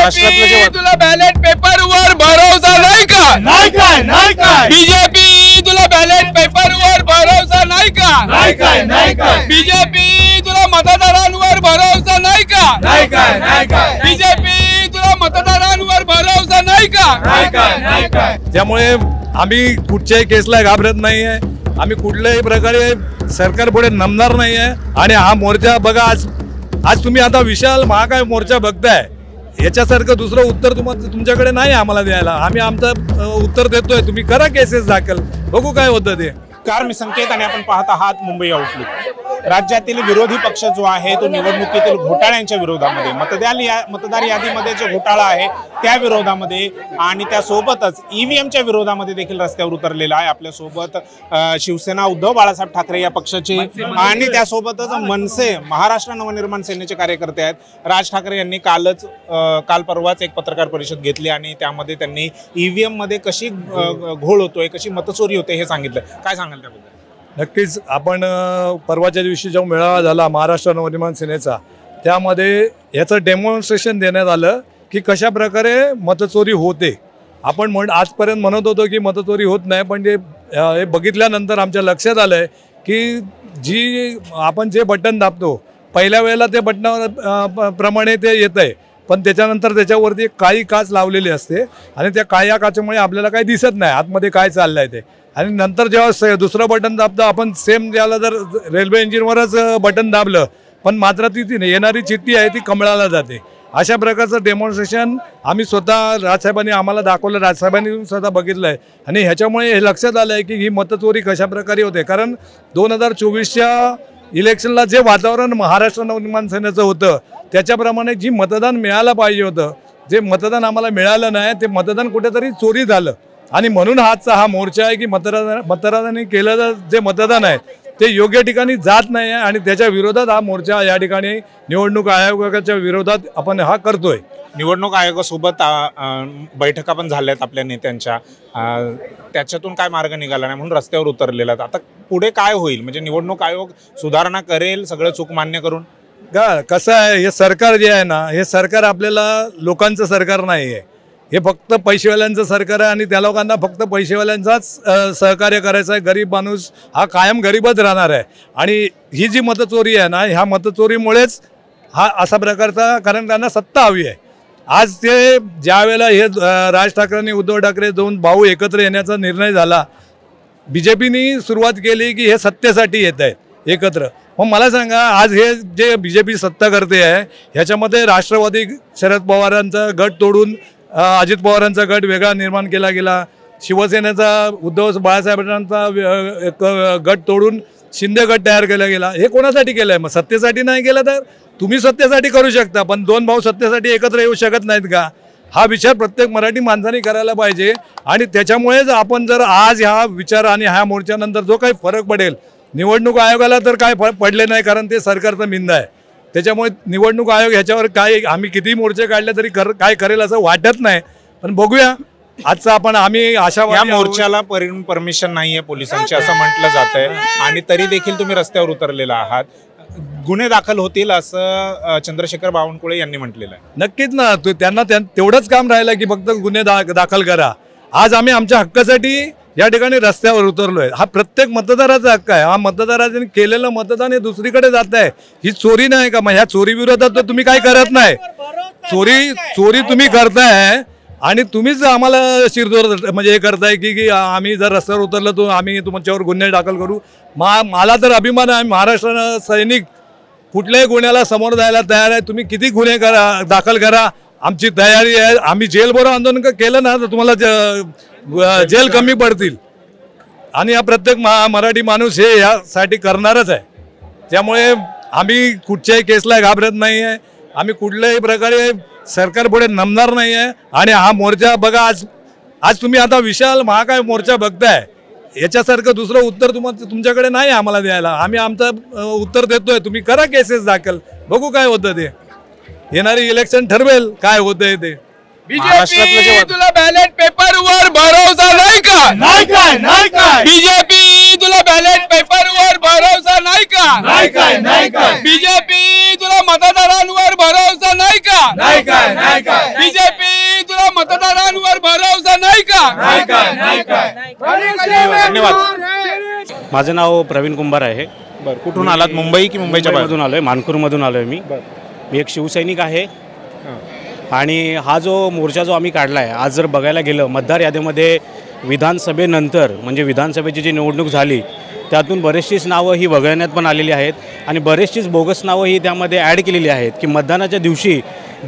महाराष्ट्रातलं जे तुला बॅलेट पेपर वर भरोसा नाही का? नाही काय नाही काय बीजेपी तुला बॅलेट पेपर वर भरोसा नाही का? नाही काय नाही काय बीजेपी तुला मतदारांवर भरोसा नाही का? नाही काय नाही काय बीजेपी तुला मतदारांवर भरोसा नाही का? नाही काय नाही काय त्यामुळे आम्ही कुठच्याही केसला घाबरत नाहीये, आम्ही कुठल्याही प्रकारे सरकार पुढे नमणार नाहीये। आणि हा मोर्चा बघा, आज तुम्ही आता विशाल महाकाय मोर्चा बघताय, याच्यासारखं दुसरं उत्तर तुमच्याकडे नाही आम्हाला द्यायला। आम्ही आमचं उत्तर देतोय, तुम्ही करा केसेस दाखल, बघू काय होतं ते। कार मी संकेत आणि आपण पाहत आहात मुंबई आउटलुक। राज्यातील विरोधी पक्ष जो आहे तो निवडणुकीतील घोटाळ्यांच्या विरोधामध्ये, मतदार यादीमध्ये जो घोटाळा आहे त्या विरोधामध्ये आणि त्यासोबतच ईव्हीएमच्या विरोधामध्ये देखील रस्त्यावर उतरलेला आहे। आपल्यासोबत शिवसेना उद्धव बाळासाहेब ठाकरे या पक्षाचे आणि त्यासोबतच मनसे महाराष्ट्र नवनिर्माण सेनेचे कार्यकर्ते आहेत। राज ठाकरे यांनी काल परवाच एक पत्रकार परिषद घेतली आणि त्यामध्ये त्यांनी ईव्हीएम मध्ये कशी घोळ होतोय, कशी मतचोरी होते हे सांगितलं। काय सांगाल त्याबद्दल? नक्कीच आपण परवाच्या दिवशी जो मेळावा झाला महाराष्ट्र नवनिर्माण सेनेचा, त्यामध्ये याचं डेमॉन्स्ट्रेशन देण्यात आलं की कशा प्रकारे मतचोरी होते। आपण आजपर्यंत म्हणत होतो की मतचोरी होत नाही, पण हे बघितल्यानंतर आमच्या लक्षात आलंय की आपण जे बटन दाबतो पहिल्या वेळेला ते बटनावर प्रमाणे ते येतंय, पण त्याच्यानंतर त्याच्यावरती काळी काच लावलेली असते आणि त्या काळ्या काचेमुळे आपल्याला काही दिसत नाही आतमध्ये काय चाललंय ते। आणि नंतर जेव्हा दुसरं बटन दाबतं आपण सेम त्याला जर रेल्वे इंजिनवरच बटन दाबलं, पण मात्र ती येणारी चिठ्ठी आहे ती कमळाला जाते। अशा प्रकारचं डेमॉन्स्ट्रेशन आम्ही स्वतः राजसाहेबांनी आम्हाला दाखवलं, राजसाहेबांनी स्वतः बघितलं आहे आणि ह्याच्यामुळे हे लक्षात आलं आहे की ही मतचोरी कशा प्रकारे होते। कारण 2024च्या इलेक्शनला जे वातावरण महाराष्ट्र नवनिर्माण सेनेचं होतं त्याच्याप्रमाणे जी मतदान मिळायला पाहिजे होतं, जे मतदान आम्हाला मिळालं नाही, ते मतदान कुठेतरी चोरी झालं। आणि म्हणून आजचा हा मोर्चा आहे की मतदारांनी केलेलं जे मतदान आहे ते योग्य ठिकाणी जात नाही आहे आणि त्याच्या विरोधात हा मोर्चा या ठिकाणी निवडणूक आयोगाच्या विरोधात आपण हा करतोय। निवडणूक आयोगासोबत बैठका पण झाल्यात आपल्या नेत्यांच्या, त्याच्यातून काय मार्ग निघाला नाही म्हणून रस्त्यावर उतरलेला। आता पुढे काय होईल? म्हणजे निवडणूक आयोग सुधारणा करेल सगळं चूक मान्य करून? कसं आहे, हे सरकार जे आहे ना, हे सरकार आपल्याला लोकांचं सरकार नाही आहे, हे फक्त पैसेवाल्यांचं सरकार आहे आणि त्या लोकांना फक्त पैसेवाल्यांचाच सहकार्य करायचं आहे। गरीब माणूस हा कायम गरीबच राहणार आहे आणि ही जी मतचोरी आहे ना, ह्या मतचोरीमुळेच हा असा प्रकारचा, कारण त्यांना सत्ता हवी आहे। आज ते ज्या वेळेला हे राज ठाकरे आणि उद्धव ठाकरे दोन भाऊ एकत्र येण्याचा निर्णय झाला, बीजेपीनी सुरुवात केली की हे सत्तेसाठी येत आहेत एकत्र। मग मला सांगा, आज हे जे बीजेपी सत्ता करते आहे ह्याच्यामध्ये राष्ट्रवादी शरद पवारांचा गट तोडून अजित पवारांचा गट वेगळा निर्माण केला गेला, शिवसेनेचा उद्धव बाळासाहेबांचा गट तोडून शिंदे गट तयार केला गेला। हे कोणासाठी केलं आहे? मग सत्तेसाठी नाही केलं तर तुम्ही सत्तेसाठी करू शकता, पण दोन भाऊ सत्तेसाठी एकत्र येऊ शकत नाहीत का? हा विचार प्रत्येक मराठी माणसाने करायला पाहिजे आणि त्याच्यामुळेच आपण जर आज ह्या विचार आणि ह्या मोर्चानंतर जो काही फरक पडेल, निवडणूक आयोगाला तर काय फरक पडले नाही कारण ते सरकारचं मिंद आहे, त्याच्यामुळे निवडणूक आयोग ह्याच्यावर काय आम्ही किती मोर्चे काढले तरी काय करेल असं वाटत नाही। पण बघूया आजचा आपण आम्ही आशा, या मोर्चाला परमिशन नाहीये पोलिसांची असं म्हटलं जात आहे आणि तरी देखील तुम्ही रस्त्यावर उतरलेला आहात, गुन्हे दाखल होतील असं चंद्रशेखर बावनकुळे यांनी म्हटलेलं आहे। नक्कीच ना, त्यांना तेवढंच काम राहिलं की फक्त गुन्हे दाखल करा। आज आम्ही आमच्या हक्कासाठी या ठिकाणी रस्त्यावर उतरलोय। हा प्रत्येक मतदाराचा हक्क आहे, हा मतदारांनी केलेलं मतदान हे दुसरीकडे जात आहे, ही चोरी नाही का? मग ह्या चोरी विरोधात तर तुम्ही काय करत नाही, चोरी तुम्ही करताय आणि तुम्हीच आम्हाला शिरदोर म्हणजे हे करताय की आम्ही जर रस्त्यावर उतरलं तर आम्ही तुमच्यावर गुन्हे दाखल करू। मला तर अभिमान आहे, महाराष्ट्र सैनिक कुठल्याही गुन्ह्याला समोर जायला तयार आहे, तुम्ही किती गुन्हे दाखल करा, आमची तयारी आहे। आम्ही जेलभरो आंदोलन केलं ना तर तुम्हाला जेल कमी पडतील आणि हा प्रत्येक मराठी माणूस हे यासाठी करणारच आहे। त्यामुळे आम्ही कुठच्याही केसला घाबरत नाही आहे, आम्ही कुठल्याही प्रकारे सरकार पुढे नमणार नाही आहे। आणि हा मोर्चा बघा, आज तुम्ही आता विशाल महाकाय मोर्चा बघताय, याच्यासारखं दुसरं उत्तर तुमच्याकडे नाही आम्हाला द्यायला। आम्ही आमचं उत्तर देतोय, तुम्ही करा केसेस दाखल, बघू काय होतं ते। येणारी इलेक्शन ठरवेल काय होतंय ते। बीजेपी तुला बॅलेट पेपर वर भरोसा नाही का? नाही काय नाही काय बीजेपी तुला बॅलेट पेपर वर भरोसा नाही का? नाही काय नाही काय बीजेपी तुला मतदारांवर भरोसा नाही का? का नाही काय नाही काय बीजेपी तुला मतदारांवर भरोसा नाही का नाही काय नाही काय धन्यवाद. माझं नाव प्रवीण कुंभार आहे. बरं, कुठून आलात? मुंबई की मुंबईच्या बाहेर? मुंबईमधून आलो आहे, मानखुरमधून आलो आहे मी एक शिवसैनिक आहे. आणि हा जो मोर्चा जो आम्ही काढला आहे, आज जर बघायला गेलं मतदार यादीमध्ये विधानसभेनंतर म्हणजे विधानसभेची जी निवडणूक झाली त्यातून बरेचशीच नावं ही वगळण्यात पण आलेली आहेत आणि बरेचशीच बोगस नावं ही त्यामध्ये ॲड केलेली आहेत की मतदानाच्या दिवशी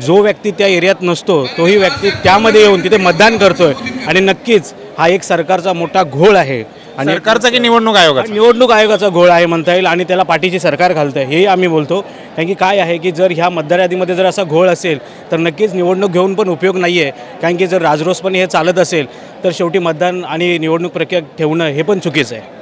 जो व्यक्ती त्या एरियात नसतो तोही व्यक्ती त्यामध्ये येऊन तिथे मतदान करतोय. आणि नक्कीच हा एक सरकारचा मोठा घोळ आहे आणि सरकारचा की निवडणूक आयोगाचा? निवडणूक आयोगाचा घोळ आहे म्हणता येईल आणि त्याला पाठीची सरकार घालतं आहे हे आम्ही बोलतो. कारण की काय आहे की जर ह्या मतदार यादीमध्ये जर असा घोळ असेल तर नक्कीच निवडणूक घेऊन पण उपयोग नाही आहे. कारण की जर राजरोसपणे हे चालत असेल तर शेवटी मतदान आणि निवडणूक प्रक्रिया ठेवणं हे पण चुकीचं आहे.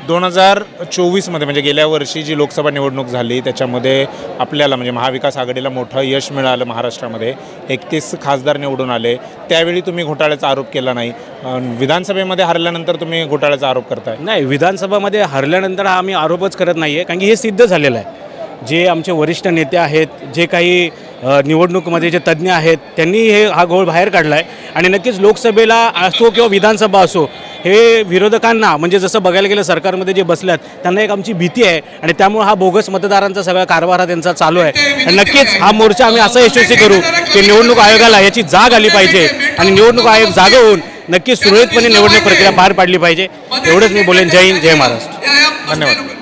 2024मध्ये म्हणजे गेल्या वर्षी जी लोकसभा निवडणूक झाली त्याच्यामध्ये आपल्याला म्हणजे महाविकास आघाडीला मोठं यश मिळालं. महाराष्ट्रामध्ये 31 खासदार निवडून आले. त्यावेळी तुम्ही घोटाळ्याचा आरोप केला नाही. विधानसभेमध्ये हरल्यानंतर तुम्ही घोटाळ्याचा आरोप करताय? नाही, विधानसभामध्ये हरल्यानंतर हा आम्ही आरोपच करत नाही आहे. कारण की हे सिद्ध झालेलं आहे. जे आमचे वरिष्ठ नेते आहेत, जे काही निवडणुकीमध्ये जे तज्ज्ञ आहेत त्यांनी हा घोळ बाहेर काढला आहे. आणि नक्कीच लोकसभेला असो किंवा विधानसभा असो हे विरोधकांना म्हणजे जसं बघायला गेलं सरकारमध्ये जे बसल्यात त्यांना एक आमची भीती आहे आणि त्यामुळे हा बोगस मतदारांचा सगळा कारभार हा त्यांचा चालू आहे. आणि नक्कीच हा मोर्चा आम्ही असा यशस्वी करू की निवडणूक आयोगाला याची जाग आली पाहिजे आणि निवडणूक आयोग जागा होऊन नक्कीच सुरळीतपणे निवडणूक प्रक्रिया पार पाडली पाहिजे. एवढंच मी बोलेन. जय हिंद, जय महाराष्ट्र. धन्यवाद.